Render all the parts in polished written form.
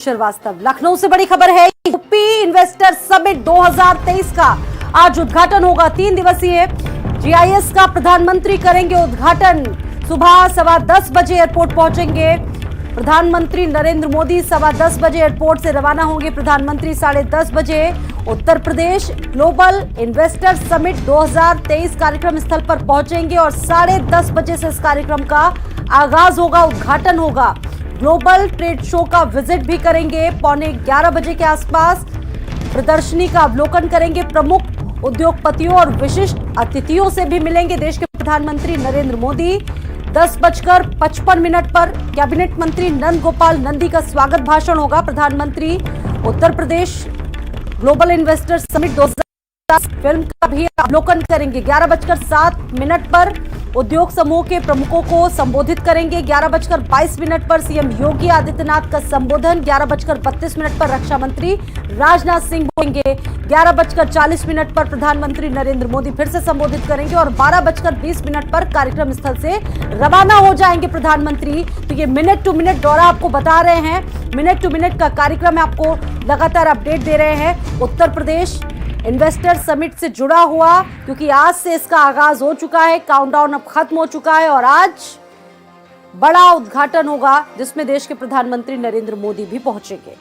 श्रीवास्तव। लखनऊ से बड़ी खबर है, यूपी इन्वेस्टर समिट 2023 का आज उद्घाटन होगा। 3 दिवसीय जीआईएस का प्रधानमंत्री करेंगे उद्घाटन। सुबह 10:15 बजे एयरपोर्ट पहुंचेंगे प्रधानमंत्री नरेंद्र मोदी। 10:15 बजे एयरपोर्ट से रवाना होंगे प्रधानमंत्री। 10:30 बजे Uttar Pradesh global investor summit 2023 कार्यक्रम स्थल पर पहुंचेंगे और 10:30 बजे से इस कार्यक्रम का आगाज होगा, उद्घाटन होगा। ग्लोबल ट्रेड शो का विजिट भी करेंगे। 11:15 बजे के आसपास प्रदर्शनी का अवलोकन करेंगे। प्रमुख उद्योगपतियों और विशिष्ट अतिथियों से भी मिलेंगे देश के प्रधानमंत्री नरेंद्र मोदी। 10:55 पर कैबिनेट मंत्री नंद गोपाल नंदी का स्वागत भाषण होगा। प्रधानमंत्री Uttar Pradesh global investor summit 2023 film का भी अवलोकन करेंगे। 11:07 पर उद्योग समूह के प्रमुखों को संबोधित करेंगे। 11:22 पर सीएम योगी आदित्यनाथ का संबोधन। 11:32 पर रक्षा मंत्री राजनाथ सिंह बोलेंगे। 11:40 पर प्रधानमंत्री नरेंद्र मोदी फिर से संबोधित करेंगे और 12:20 पर कार्यक्रम स्थल से रवाना हो जाएंगे प्रधानमंत्री। तो ये मिनट टू मिनट दौरा आपको बता रहे हैं, मिनट टू मिनट का कार्यक्रम आपको लगातार अपडेट दे रहे हैं उत्तर प्रदेश इन्वेस्टर समिट से जुड़ा हुआ, क्योंकि आज से इसका आगाज हो चुका है। काउंटडाउन अब खत्म हो चुका है और आज बड़ा उद्घाटन होगा जिसमें देश के प्रधानमंत्री नरेंद्र मोदी भी पहुंचेंगे।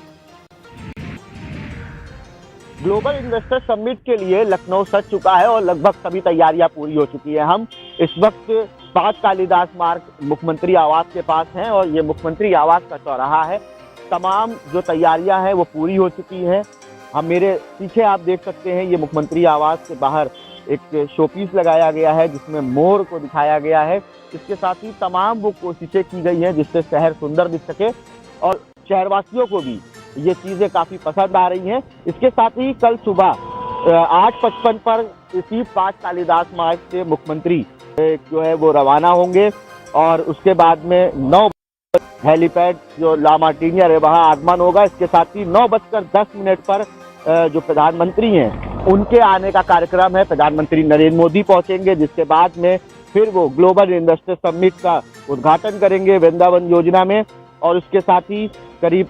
ग्लोबल इन्वेस्टर समिट के लिए लखनऊ सज चुका है और लगभग सभी तैयारियां पूरी हो चुकी है। हम इस वक्त 5 कालिदास मार्ग मुख्यमंत्री आवास के पास हैं और ये मुख्यमंत्री आवास का चौराहा है। तमाम जो तैयारियां हैं वो पूरी हो चुकी हैं। हम मेरे पीछे आप देख सकते हैं, ये मुख्यमंत्री आवास के बाहर एक शोपीस लगाया गया है जिसमें मोर को दिखाया गया है। इसके साथ ही तमाम वो कोशिशें की गई हैं जिससे शहर सुंदर दिख सके और शहरवासियों को भी ये चीज़ें काफ़ी पसंद आ रही हैं। इसके साथ ही कल सुबह 8:55 पर इसी 5 कालिदास मार्ग से मुख्यमंत्री जो है वो रवाना होंगे और उसके बाद में 9 हेलीपैड जो ला मार्टिनिया है वहाँ आगमन होगा। इसके साथ ही 9:10 पर जो प्रधानमंत्री हैं उनके आने का कार्यक्रम है। प्रधानमंत्री नरेंद्र मोदी पहुंचेंगे जिसके बाद में फिर वो ग्लोबल इन्वेस्टर समिट का उद्घाटन करेंगे वृंदावन योजना में और उसके साथ ही करीब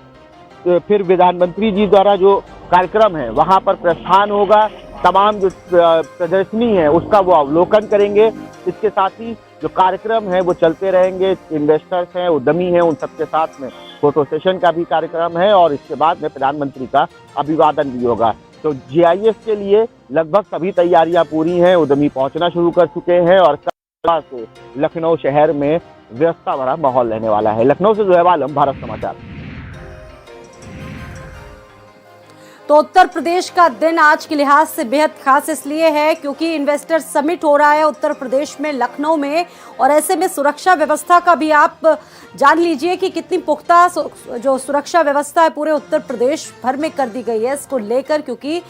फिर प्रधानमंत्री जी द्वारा जो कार्यक्रम है वहाँ पर प्रस्थान होगा। तमाम जो प्रदर्शनी है उसका वो अवलोकन करेंगे। इसके साथ ही जो कार्यक्रम है वो चलते रहेंगे। इन्वेस्टर्स हैं, उद्यमी हैं, उन सबके साथ में फोटो सेशन का भी कार्यक्रम है और इसके बाद में प्रधानमंत्री का अभिवादन भी होगा। तो जीआईएस के लिए लगभग सभी तैयारियां पूरी हैं। उद्यमी पहुंचना शुरू कर चुके हैं और कल से लखनऊ शहर में व्यवस्था भरा माहौल रहने वाला है। लखनऊ से ज़ोहैब आलम, भारत समाचार। तो उत्तर प्रदेश का दिन आज के लिहाज से बेहद खास इसलिए है क्योंकि इन्वेस्टर समिट हो रहा है उत्तर प्रदेश में, लखनऊ में, और ऐसे में सुरक्षा व्यवस्था का भी आप जान लीजिए कि कितनी पुख्ता जो सुरक्षा व्यवस्था है पूरे उत्तर प्रदेश भर में कर दी गई है इसको लेकर, क्योंकि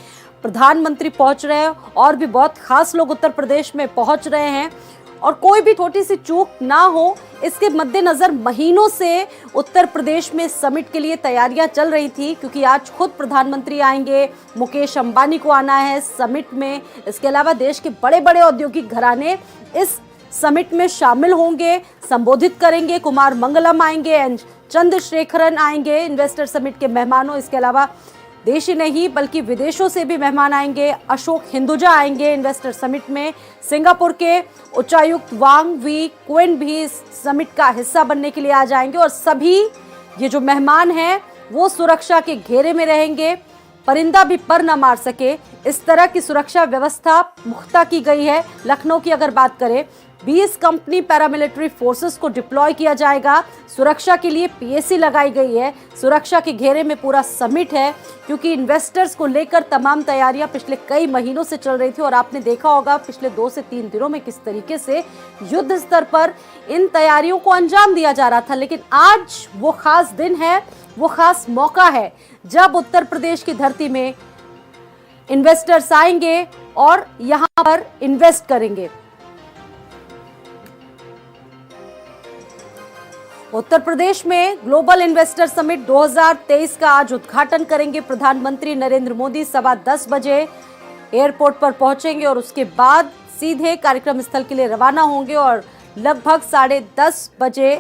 प्रधानमंत्री पहुंच रहे हैं और भी बहुत खास लोग उत्तर प्रदेश में पहुंच रहे हैं और कोई भी छोटी सी चूक ना हो इसके मद्देनजर महीनों से उत्तर प्रदेश में समिट के लिए तैयारियां चल रही थी, क्योंकि आज खुद प्रधानमंत्री आएंगे, मुकेश अंबानी को आना है समिट में। इसके अलावा देश के बड़े बड़े औद्योगिक घराने इस समिट में शामिल होंगे, संबोधित करेंगे। कुमार मंगलम आएंगे, एन चंद्रशेखरन आएंगे इन्वेस्टर समिट के मेहमानों। इसके अलावा देश ही नहीं बल्कि विदेशों से भी मेहमान आएंगे। अशोक हिंदुजा आएंगे इन्वेस्टर समिट में। सिंगापुर के उच्चायुक्त वांग वी क्विन भी इस समिट का हिस्सा बनने के लिए आ जाएंगे और सभी ये जो मेहमान हैं वो सुरक्षा के घेरे में रहेंगे, परिंदा भी पर न मार सके इस तरह की सुरक्षा व्यवस्था पुख्ता की गई है। लखनऊ की अगर बात करें, 20 कंपनी पैरामिलिट्री फोर्सेस को डिप्लॉय किया जाएगा। सुरक्षा के लिए पीएसी लगाई गई है। सुरक्षा के घेरे में पूरा समिट है क्योंकि इन्वेस्टर्स को लेकर तमाम तैयारियां पिछले कई महीनों से चल रही थी और आपने देखा होगा पिछले 2 से 3 दिनों में किस तरीके से युद्ध स्तर पर इन तैयारियों को अंजाम दिया जा रहा था। लेकिन आज वो खास दिन है, वो खास मौका है जब उत्तर प्रदेश की धरती में इन्वेस्टर्स आएंगे और यहां पर इन्वेस्ट करेंगे। उत्तर प्रदेश में ग्लोबल इन्वेस्टर समिट 2023 का आज उद्घाटन करेंगे प्रधानमंत्री नरेंद्र मोदी। 10:15 बजे एयरपोर्ट पर पहुंचेंगे और उसके बाद सीधे कार्यक्रम स्थल के लिए रवाना होंगे और लगभग 10:30 बजे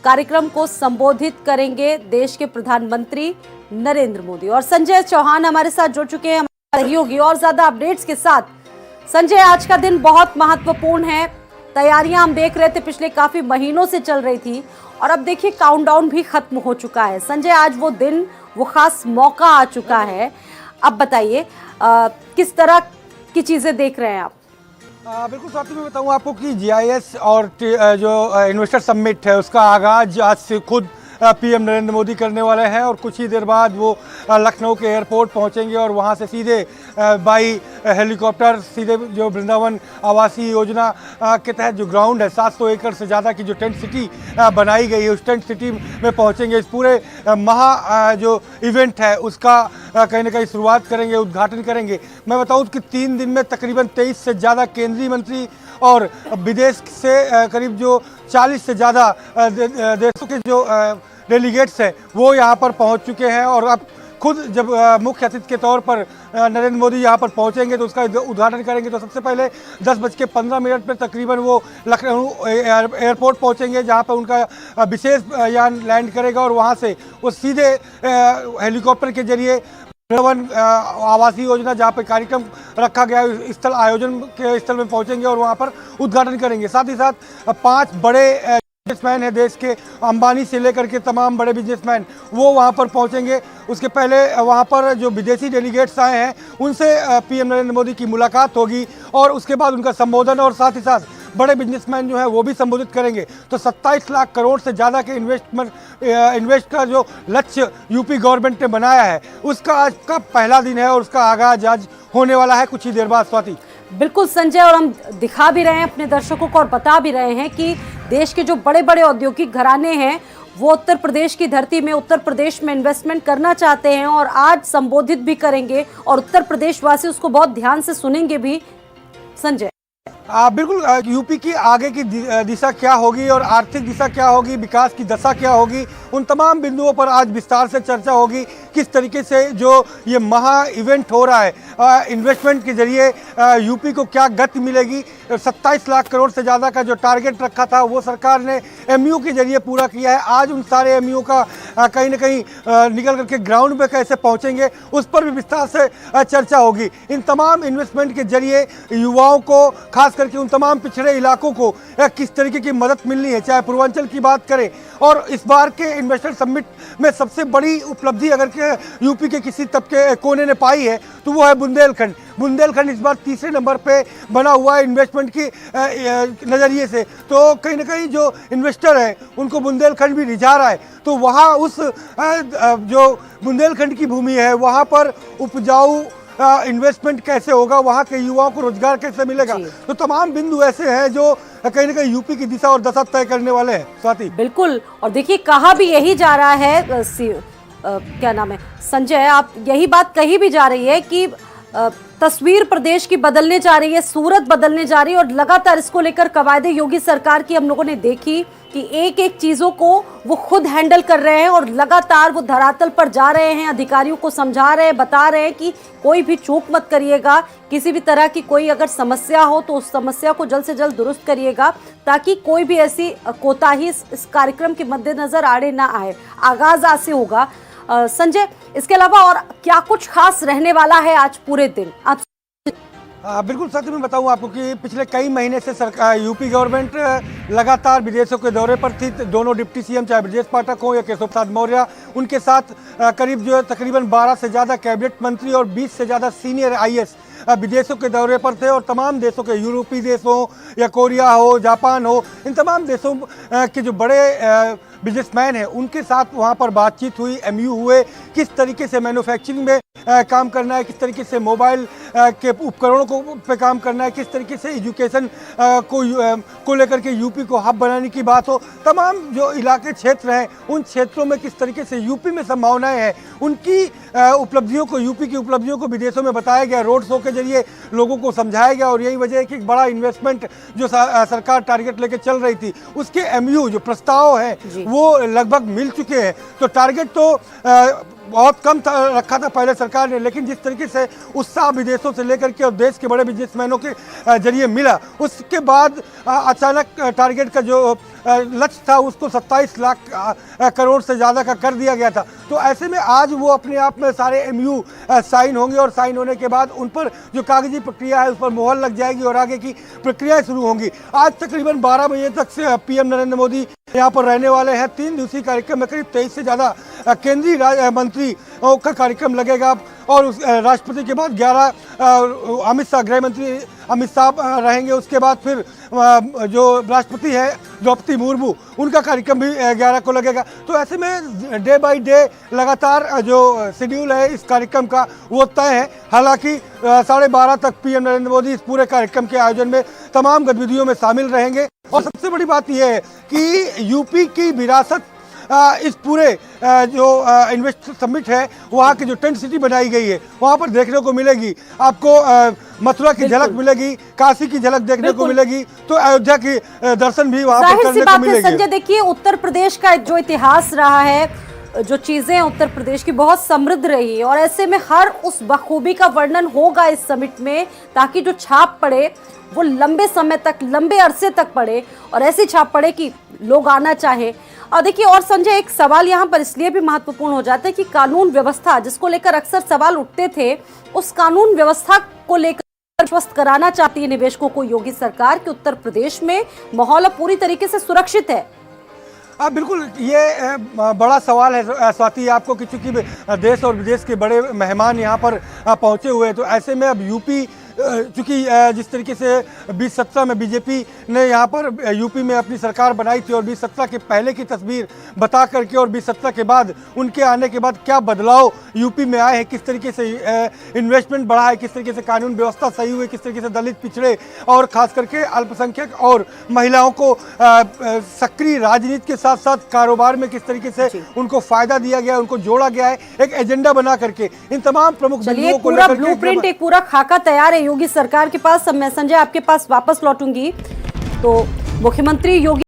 कार्यक्रम को संबोधित करेंगे देश के प्रधानमंत्री नरेंद्र मोदी। और संजय चौहान हमारे साथ जुड़ चुके हैं हमारे सहयोगी और ज्यादा अपडेट्स के साथ। संजय, आज का दिन बहुत महत्वपूर्ण है। तैयारियां हम देख रहे थे पिछले काफी महीनों से चल रही थी और अब देखिए काउंटडाउन भी खत्म हो चुका है। संजय, आज वो दिन, वो खास मौका आ चुका है। अब बताइए किस तरह की चीजें देख रहे हैं आप? बिल्कुल स्वाति, मैं बताऊं आपको कि GIS और जो इन्वेस्टर समिट है उसका आगाज आज से खुद PM नरेंद्र मोदी करने वाले हैं और कुछ ही देर बाद वो लखनऊ के एयरपोर्ट पहुंचेंगे और वहां से सीधे बाई हेलीकॉप्टर सीधे जो वृंदावन आवासीय योजना के तहत जो ग्राउंड है 700 एकड़ से ज़्यादा की जो टेंट सिटी बनाई गई है उस टेंट सिटी में पहुंचेंगे। इस पूरे जो इवेंट है उसका कहीं ना कहीं शुरुआत करेंगे, उद्घाटन करेंगे। मैं बताऊं कि 3 दिन में तकरीबन 23 से ज़्यादा केंद्रीय मंत्री और विदेश से करीब जो 40 से ज़्यादा देशों के जो डेलीगेट्स हैं वो यहाँ पर पहुँच चुके हैं। और अब खुद जब मुख्य अतिथि के तौर पर नरेंद्र मोदी यहाँ पर पहुँचेंगे तो उसका उद्घाटन करेंगे। तो सबसे पहले 10:15 पर तकरीबन वो लखनऊ एयरपोर्ट पहुँचेंगे जहाँ पर उनका विशेष यान लैंड करेगा और वहाँ से वो सीधे हेलीकॉप्टर के जरिए वृंदावन आवासीय योजना जहाँ पर कार्यक्रम रखा गया है स्थल आयोजन के स्थल में पहुँचेंगे और वहाँ पर उद्घाटन करेंगे। साथ ही साथ 5 बड़े बिजनेसमैन है देश के, अंबानी से लेकर के तमाम बड़े बिजनेसमैन वो वहाँ पर पहुँचेंगे। उसके पहले वहाँ पर जो विदेशी डेलीगेट्स आए हैं उनसे PM नरेंद्र मोदी की मुलाकात होगी और उसके बाद उनका संबोधन और साथ ही साथ बड़े बिजनेसमैन जो है वो भी संबोधित करेंगे। तो 27 लाख करोड़ से ज़्यादा के इन्वेस्ट का जो लक्ष्य यूपी गवर्नमेंट ने बनाया है उसका आज का पहला दिन है और उसका आगाज आज होने वाला है कुछ ही देर बाद। स्वाति, बिल्कुल संजय, और हम दिखा भी रहे हैं अपने दर्शकों को और बता भी रहे हैं कि देश के जो बड़े बड़े औद्योगिक घराने हैं वो उत्तर प्रदेश की धरती में, उत्तर प्रदेश में इन्वेस्टमेंट करना चाहते हैं और आज संबोधित भी करेंगे और उत्तर प्रदेश वासी उसको बहुत ध्यान से सुनेंगे भी। संजय, बिल्कुल, यूपी की आगे की दिशा क्या होगी और आर्थिक दिशा क्या होगी, विकास की दशा क्या होगी, उन तमाम बिंदुओं पर आज विस्तार से चर्चा होगी। किस तरीके से जो ये महा इवेंट हो रहा है इन्वेस्टमेंट के जरिए यूपी को क्या गति मिलेगी। 27 लाख करोड़ से ज़्यादा का जो टारगेट रखा था वो सरकार ने MU के जरिए पूरा किया है। आज उन सारे MU का कहीं ना कहीं निकल करके ग्राउंड पे कैसे पहुंचेंगे उस पर भी विस्तार से चर्चा होगी। इन तमाम इन्वेस्टमेंट के जरिए युवाओं को, खास करके उन तमाम पिछड़े इलाकों को किस तरीके की मदद मिलनी है, चाहे पूर्वांचल की बात करें। और इस बार के इन्वेस्टर समिट में सबसे बड़ी उपलब्धि अगर के यूपी के किसी तबके कोने ने पाई है तो वो है बुंदेलखंड। बुंदेलखंड इस बार तीसरे नंबर पे बना हुआ है इन्वेस्टमेंट की नज़रिए से। तो कहीं ना कहीं जो इन्वेस्टर है उनको बुंदेलखंड भी रिझा रहा है। तो वहाँ उस जो बुंदेलखंड की भूमि है वहाँ पर उपजाऊ इन्वेस्टमेंट कैसे होगा, वहाँ के युवाओं को रोजगार कैसे मिलेगा। तो तमाम बिंदु ऐसे हैं जो कहीं ना कहीं यूपी की दिशा और दशा तय करने वाले हैं। स्वाति, बिल्कुल, और देखिए कहा भी यही जा रहा है क्या नाम है संजय, आप यही बात कही भी जा रही है कि तस्वीर प्रदेश की बदलने जा रही है, सूरत बदलने जा रही है और लगातार इसको लेकर कवायदे योगी सरकार की हम लोगों ने देखी कि एक एक चीजों को वो खुद हैंडल कर रहे हैं और लगातार वो धरातल पर जा रहे हैं, अधिकारियों को समझा रहे हैं, बता रहे हैं कि कोई भी चूक मत करिएगा, किसी भी तरह की कोई अगर समस्या हो तो उस समस्या को जल्द से जल्द दुरुस्त करिएगा ताकि कोई भी ऐसी कोताही इस कार्यक्रम के मद्देनजर आड़े ना आए। आगाज आज से होगा। संजय, इसके अलावा और क्या कुछ खास रहने वाला है आज पूरे दिन? आप बिल्कुल सच में बताऊं आपको कि पिछले कई महीने से सरकार यूपी गवर्नमेंट लगातार विदेशों के दौरे पर थी। दोनों डिप्टी CM चाहे ब्रजेश पाठक हो या केशव प्रसाद मौर्य, उनके साथ करीब जो है तकरीबन 12 से ज़्यादा कैबिनेट मंत्री और 20 से ज़्यादा सीनियर IAS विदेशों के दौरे पर थे। और तमाम देशों के, यूरोपीय देश हो या कोरिया हो, जापान हो, इन तमाम देशों के जो बड़े बिजनेसमैन हैं उनके साथ वहाँ पर बातचीत हुई, MU हुए, किस तरीके से मैन्युफैक्चरिंग में काम करना है, किस तरीके से मोबाइल के उपकरणों को पे काम करना है, किस तरीके से एजुकेशन को लेकर के यूपी को हब बनाने की बात हो। तमाम जो इलाके क्षेत्र हैं उन क्षेत्रों में किस तरीके से यूपी में संभावनाएं हैं, उनकी उपलब्धियों को, यूपी की उपलब्धियों को विदेशों में बताया गया, रोड शो के जरिए लोगों को समझाया गया। और यही वजह है कि एक बड़ा इन्वेस्टमेंट जो सरकार टारगेट लेके चल रही थी उसके MU जो प्रस्ताव हैं वो लगभग मिल चुके हैं। तो टारगेट तो बहुत कम रखा था पहले सरकार ने, लेकिन जिस तरीके से उत्साह विदेशों से लेकर के और देश के बड़े बिजनेसमैनों के जरिए मिला, उसके बाद अचानक टारगेट का जो लक्ष्य था उसको 27 लाख करोड़ से ज़्यादा का कर दिया गया था। तो ऐसे में आज वो अपने आप में सारे MU साइन होंगे और साइन होने के बाद उन पर जो कागजी प्रक्रिया है उस पर मोहर लग जाएगी और आगे की प्रक्रियाएं शुरू होंगी। आज तकरीबन 12 बजे तक से PM नरेंद्र मोदी यहाँ पर रहने वाले हैं। 3 दिवसीय कार्यक्रम में करीब 23 से ज़्यादा केंद्रीय मंत्री का कार्यक्रम लगेगा और उस राष्ट्रपति के बाद 11 अमित शाह, गृह मंत्री अमित शाह रहेंगे। उसके बाद फिर जो राष्ट्रपति है द्रौपदी मुर्मू, उनका कार्यक्रम भी 11 को लगेगा। तो ऐसे में डे बाय डे लगातार जो शेड्यूल है इस कार्यक्रम का वो तय है। हालांकि 12:30 तक PM नरेंद्र मोदी इस पूरे कार्यक्रम के आयोजन में तमाम गतिविधियों में शामिल रहेंगे। और सबसे बड़ी बात यह है कि यूपी की विरासत इस पूरे जो इन्वेस्टर समिट है वहाँ की जो टेंट सिटी बनाई गई है वहाँ पर देखने को मिलेगी। आपको मथुरा की झलक मिलेगी, काशी की झलक देखने को मिलेगी, तो अयोध्या की दर्शन भी वहाँ पर करने को मिलेगी। संजय, देखिए उत्तर प्रदेश का जो इतिहास रहा है, जो चीजें उत्तर प्रदेश की बहुत समृद्ध रही है और ऐसे में हर उस बखूबी का वर्णन होगा इस समिट में, ताकि जो छाप पड़े वो लंबे समय तक, लंबे अरसे तक पड़े और ऐसी छाप पड़े कि लोग आना चाहे। और देखिए, और संजय, एक सवाल यहाँ पर इसलिए भी महत्वपूर्ण हो जाता है कि कानून व्यवस्था जिसको लेकर अक्सर सवाल उठते थे, उस कानून व्यवस्था को लेकर स्वस्थ कराना चाहती है निवेशकों को योगी सरकार कि उत्तर प्रदेश में माहौल पूरी तरीके से सुरक्षित है। बिल्कुल, ये बड़ा सवाल है स्वाति आपको कि चूंकि देश और विदेश के बड़े मेहमान यहाँ पर पहुँचे हुए हैं, तो ऐसे में अब यूपी चूँकि जिस तरीके से 2017 में बीजेपी ने यहाँ पर यूपी में अपनी सरकार बनाई थी और 2017 के पहले की तस्वीर बता करके और 2017 के बाद उनके आने के बाद क्या बदलाव यूपी में आए हैं, किस तरीके से इन्वेस्टमेंट बढ़ा है, किस तरीके से कानून व्यवस्था सही हुई, किस तरीके से दलित, पिछड़े और खास करके अल्पसंख्यक और महिलाओं को सक्रिय राजनीति के साथ साथ कारोबार में किस तरीके से उनको फायदा दिया गया है, उनको जोड़ा गया है एक एजेंडा बना करके। इन तमाम प्रमुख बिंदुओं को पूरा ब्लूप्रिंट, एक पूरा खाका तैयार है योगी सरकार के पास। अब मैं संजय आपके पास वापस लौटूंगी। तो मुख्यमंत्री योगी